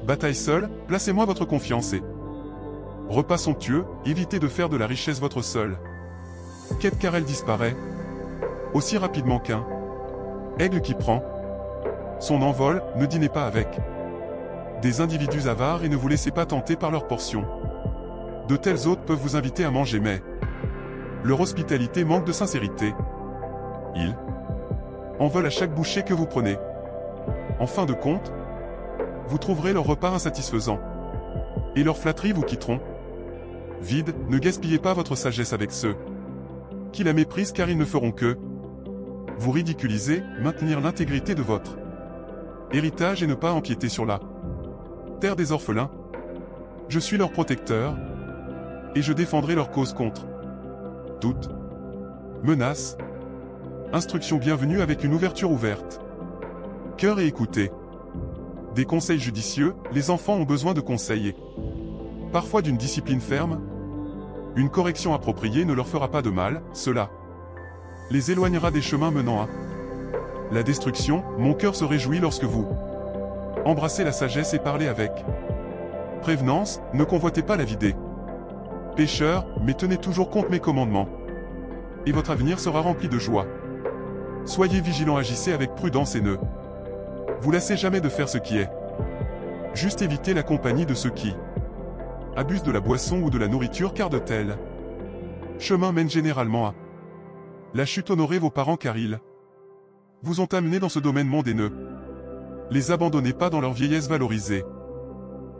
batailles seul, placez-moi votre confiance et repas somptueux, évitez de faire de la richesse votre seule quête car elle disparaît aussi rapidement qu'un aigle qui prend son envol. Ne dînez pas avec des individus avares et ne vous laissez pas tenter par leur portion. De tels hôtes peuvent vous inviter à manger mais leur hospitalité manque de sincérité. Ils en veulent à chaque bouchée que vous prenez. En fin de compte, vous trouverez leur repas insatisfaisant. Et leurs flatteries vous quitteront vide. Ne gaspillez pas votre sagesse avec ceux qui la méprisent car ils ne feront que vous ridiculiser, maintenir l'intégrité de votre héritage et ne pas empiéter sur la terre des orphelins. Je suis leur protecteur, et je défendrai leur cause contre toute menace. Instruction bienvenue avec une ouverture ouverte. Cœur et écoutez. Des conseils judicieux, les enfants ont besoin de conseils et parfois d'une discipline ferme. Une correction appropriée ne leur fera pas de mal, cela les éloignera des chemins menant à la destruction. Mon cœur se réjouit lorsque vous embrassez la sagesse et parlez avec prévenance. Ne convoitez pas la vie des pécheurs, mais tenez toujours compte mes commandements. Et votre avenir sera rempli de joie. Soyez vigilants, agissez avec prudence et ne vous lassez jamais de faire ce qui est juste. Évitez la compagnie de ceux qui abusent de la boisson ou de la nourriture car de tels chemins mènent généralement à la chute. Honorez vos parents car ils vous ont amené dans ce domaine monde et ne les abandonnez pas dans leur vieillesse. Valorisez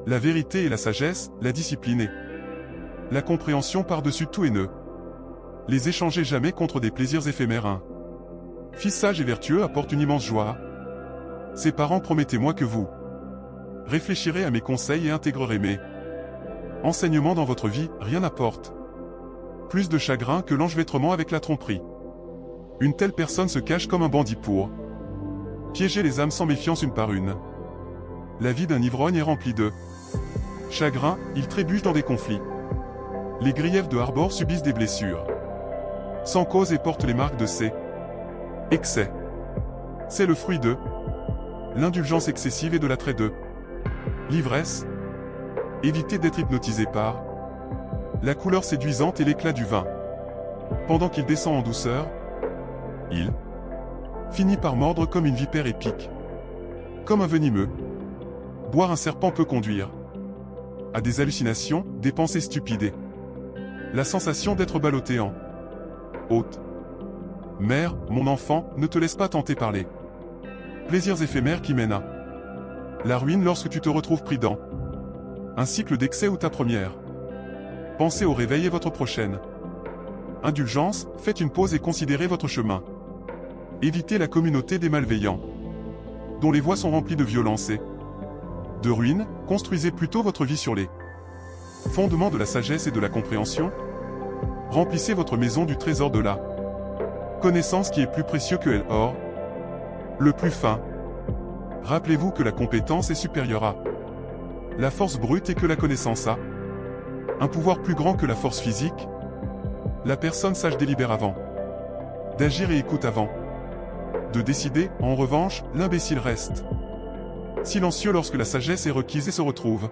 la vérité et la sagesse, la discipline et la compréhension par-dessus tout et ne les échangez jamais contre des plaisirs éphémères. Un fils sage et vertueux apporte une immense joie. Ses parents, promettez-moi que vous réfléchirez à mes conseils et intégrerez mes enseignements dans votre vie. Rien n'apporte plus de chagrin que l'enchevêtrement avec la tromperie. Une telle personne se cache comme un bandit pour piéger les âmes sans méfiance une par une. La vie d'un ivrogne est remplie de chagrin, il trébuche dans des conflits. Les griefs de Harbor subissent des blessures sans cause et portent les marques de ces excès. C'est le fruit de l'indulgence excessive et de l'attrait de l'ivresse. Évitez d'être hypnotisé par la couleur séduisante et l'éclat du vin. Pendant qu'il descend en douceur, il finit par mordre comme une vipère épique. Comme un venimeux. Boire un serpent peut conduire à des hallucinations, des pensées stupides et la sensation d'être ballotté en haute mer. Mon enfant, ne te laisse pas tenter par les plaisirs éphémères qui mènent à la ruine lorsque tu te retrouves pris dans un cycle d'excès ou ta première pensée au réveil est votre prochaine indulgence. Faites une pause et considérez votre chemin. Évitez la communauté des malveillants, dont les voies sont remplies de violence et de ruines. Construisez plutôt votre vie sur les fondements de la sagesse et de la compréhension. Remplissez votre maison du trésor de la connaissance qui est plus précieux que l'or, le plus fin. Rappelez-vous que la compétence est supérieure à la force brute et que la connaissance a un pouvoir plus grand que la force physique. La personne sage délibère avant d'agir et écoute avant de décider. En revanche, l'imbécile reste silencieux lorsque la sagesse est requise et se retrouve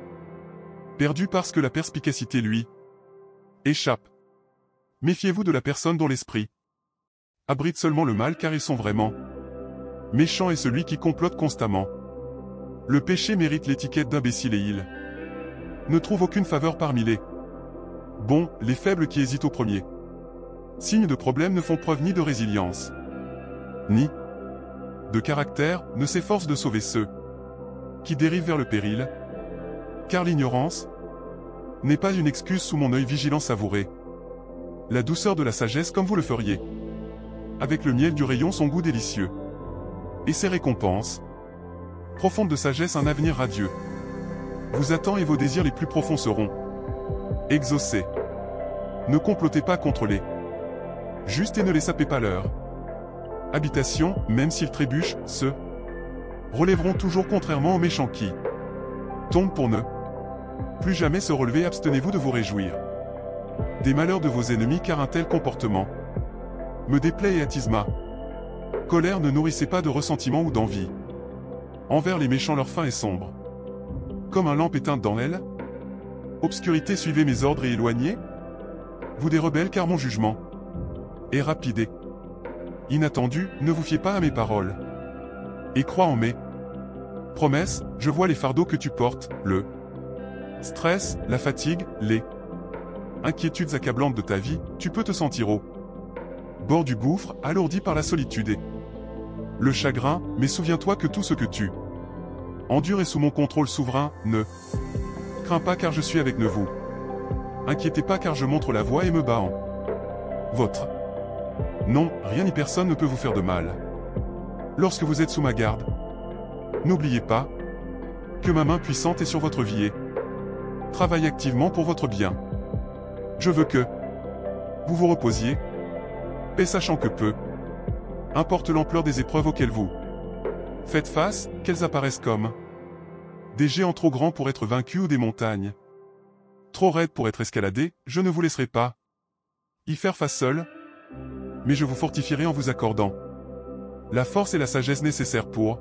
Perdu parce que la perspicacité lui échappe. Méfiez-vous de la personne dont l'esprit abrite seulement le mal car ils sont vraiment méchants et celui qui complote constamment. Le péché mérite l'étiquette d'imbécile et il ne trouve aucune faveur parmi les bons, les faibles qui hésitent au premier signe de problème ne font preuve ni de résilience, ni de caractère, ne s'efforcent de sauver ceux qui dérivent vers le péril, car l'ignorance n'est pas une excuse sous mon œil vigilant savouré. La douceur de la sagesse comme vous le feriez. Avec le miel du rayon son goût délicieux. Et ses récompenses, profondes de sagesse un avenir radieux, vous attend et vos désirs les plus profonds seront exaucés. Ne complotez pas contre les justes et ne les sapez pas leur habitation, même s'ils trébuchent, se relèveront toujours contrairement aux méchants qui tombent pour ne plus jamais se relever. Abstenez-vous de vous réjouir des malheurs de vos ennemis car un tel comportement me déplaît et attise ma colère. Ne nourrissez pas de ressentiment ou d'envie envers les méchants, leur fin est sombre comme un lampe éteinte dans l'aile. Obscurité, suivez mes ordres et éloignez-vous des rebelles car mon jugement est rapide et inattendu. Ne vous fiez pas à mes paroles et crois en mes promesses. Je vois les fardeaux que tu portes, le stress, la fatigue, les inquiétudes accablantes de ta vie. Tu peux te sentir au bord du gouffre, alourdi par la solitude et le chagrin, mais souviens-toi que tout ce que tu endures est sous mon contrôle souverain. Ne crains pas car je suis avec vous. Inquiétez pas car je montre la voie et me bats en votre non, rien ni personne ne peut vous faire de mal. Lorsque vous êtes sous ma garde, n'oubliez pas que ma main puissante est sur votre vie et travaille activement pour votre bien. Je veux que vous vous reposiez, paix sachant que peu importe l'ampleur des épreuves auxquelles vous faites face, qu'elles apparaissent comme des géants trop grands pour être vaincus ou des montagnes trop raides pour être escaladées, je ne vous laisserai pas y faire face seul, mais je vous fortifierai en vous accordant la force et la sagesse nécessaires pour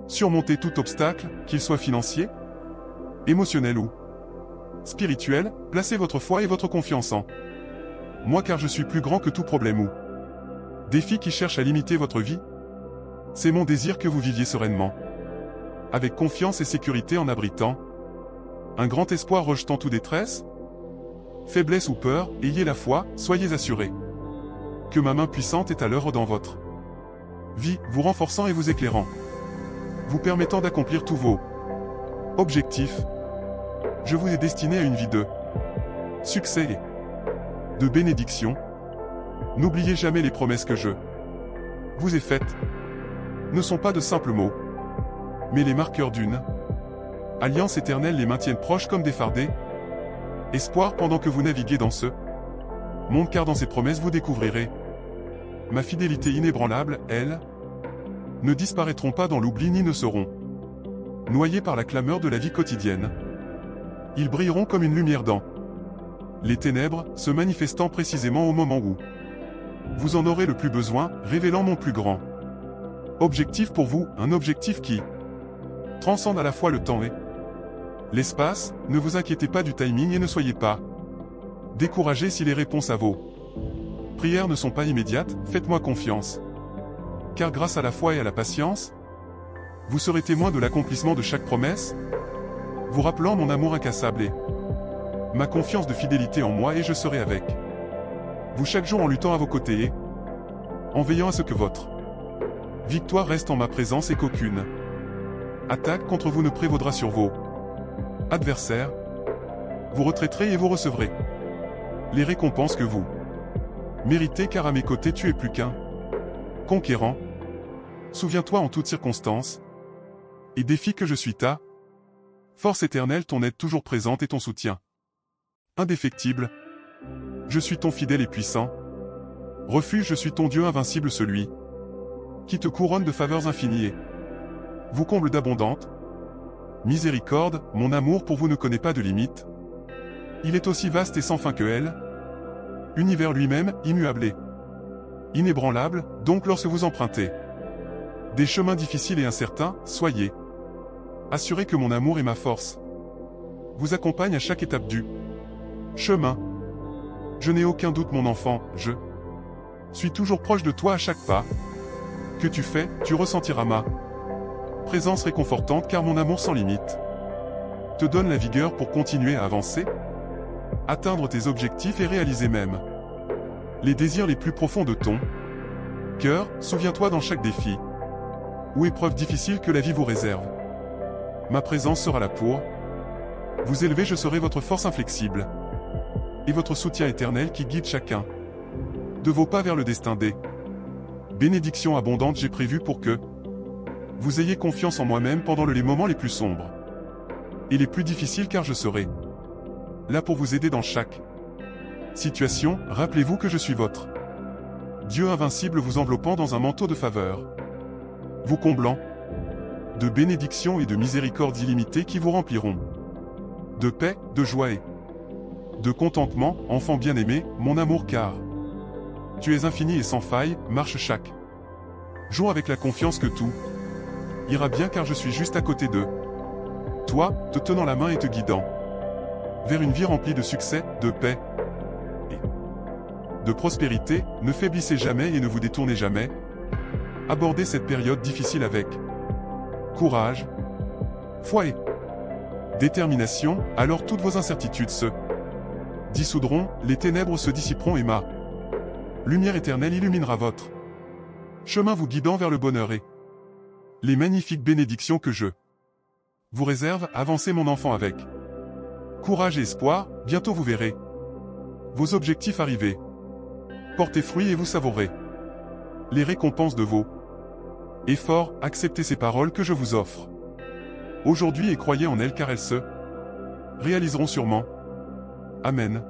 surmonter tout obstacle, qu'il soit financier, émotionnel ou spirituel. Placez votre foi et votre confiance en moi car je suis plus grand que tout problème ou défi qui cherche à limiter votre vie. C'est mon désir que vous viviez sereinement, avec confiance et sécurité en abritant un grand espoir, rejetant toute détresse, faiblesse ou peur. Ayez la foi, soyez assurés que ma main puissante est à l'œuvre dans votre vie, vous renforçant et vous éclairant, vous permettant d'accomplir tous vos objectifs. Je vous ai destiné à une vie de succès et de bénédiction. N'oubliez jamais les promesses que je vous ai faites. Ne sont pas de simples mots, mais les marqueurs d'une alliance éternelle les maintiennent proches comme des fardés espoir pendant que vous naviguez dans ce monde, car dans ces promesses vous découvrirez ma fidélité inébranlable. Elles ne disparaîtront pas dans l'oubli ni ne seront noyées par la clameur de la vie quotidienne. Ils brilleront comme une lumière dans les ténèbres, se manifestant précisément au moment où vous en aurez le plus besoin, révélant mon plus grand objectif pour vous, un objectif qui transcende à la fois le temps et l'espace. Ne vous inquiétez pas du timing et ne soyez pas découragés si les réponses à vos prières ne sont pas immédiates. Faites-moi confiance, car grâce à la foi et à la patience, vous serez témoin de l'accomplissement de chaque promesse, vous rappelant mon amour incassable et ma confiance de fidélité en moi, et je serai avec vous chaque jour en luttant à vos côtés et en veillant à ce que votre victoire reste en ma présence et qu'aucune attaque contre vous ne prévaudra sur vos adversaires. Vous retraiterez et vous recevrez les récompenses que vous méritez, car à mes côtés tu es plus qu'un conquérant. Souviens-toi en toutes circonstances et défie que je suis ta force éternelle, ton aide toujours présente et ton soutien indéfectible. Je suis ton fidèle et puissant refuge, je suis ton Dieu invincible, celui qui te couronne de faveurs infinies et vous comble d'abondante miséricorde. Mon amour pour vous ne connaît pas de limite. Il est aussi vaste et sans fin que elle. Univers lui-même, immuable et inébranlable. Donc lorsque vous empruntez des chemins difficiles et incertains, soyez assurés que mon amour est ma force vous accompagne à chaque étape du chemin. Je n'ai aucun doute mon enfant, je suis toujours proche de toi à chaque pas que tu fais, tu ressentiras ma présence réconfortante car mon amour sans limite te donne la vigueur pour continuer à avancer, atteindre tes objectifs et réaliser même les désirs les plus profonds de ton cœur. Souviens-toi dans chaque défi ou épreuve difficile que la vie vous réserve. Ma présence sera là pour vous élever, je serai votre force inflexible et votre soutien éternel qui guide chacun de vos pas vers le destin des bénédictions abondantes j'ai prévues pour que vous ayez confiance en moi-même pendant les moments les plus sombres et les plus difficiles car je serai là pour vous aider dans chaque situation. Rappelez-vous que je suis votre Dieu invincible vous enveloppant dans un manteau de faveur, vous comblant de bénédictions et de miséricordes illimitées qui vous rempliront de paix, de joie et de contentement, enfant bien-aimé, mon amour car tu es infini et sans faille, marche chaque jour avec la confiance que tout ira bien car je suis juste à côté de toi, te tenant la main et te guidant vers une vie remplie de succès, de paix et de prospérité. Ne faiblissez jamais et ne vous détournez jamais. Abordez cette période difficile avec courage, foi et détermination, alors toutes vos incertitudes se dissoudront, les ténèbres se dissiperont et ma lumière éternelle illuminera votre chemin vous guidant vers le bonheur et les magnifiques bénédictions que je vous réserve. Avancez mon enfant avec courage et espoir, bientôt vous verrez vos objectifs arriver. Portez fruit et vous savourez les récompenses de vos efforts. Acceptez ces paroles que je vous offre aujourd'hui et croyez en elles car elles se réaliseront sûrement. Amen.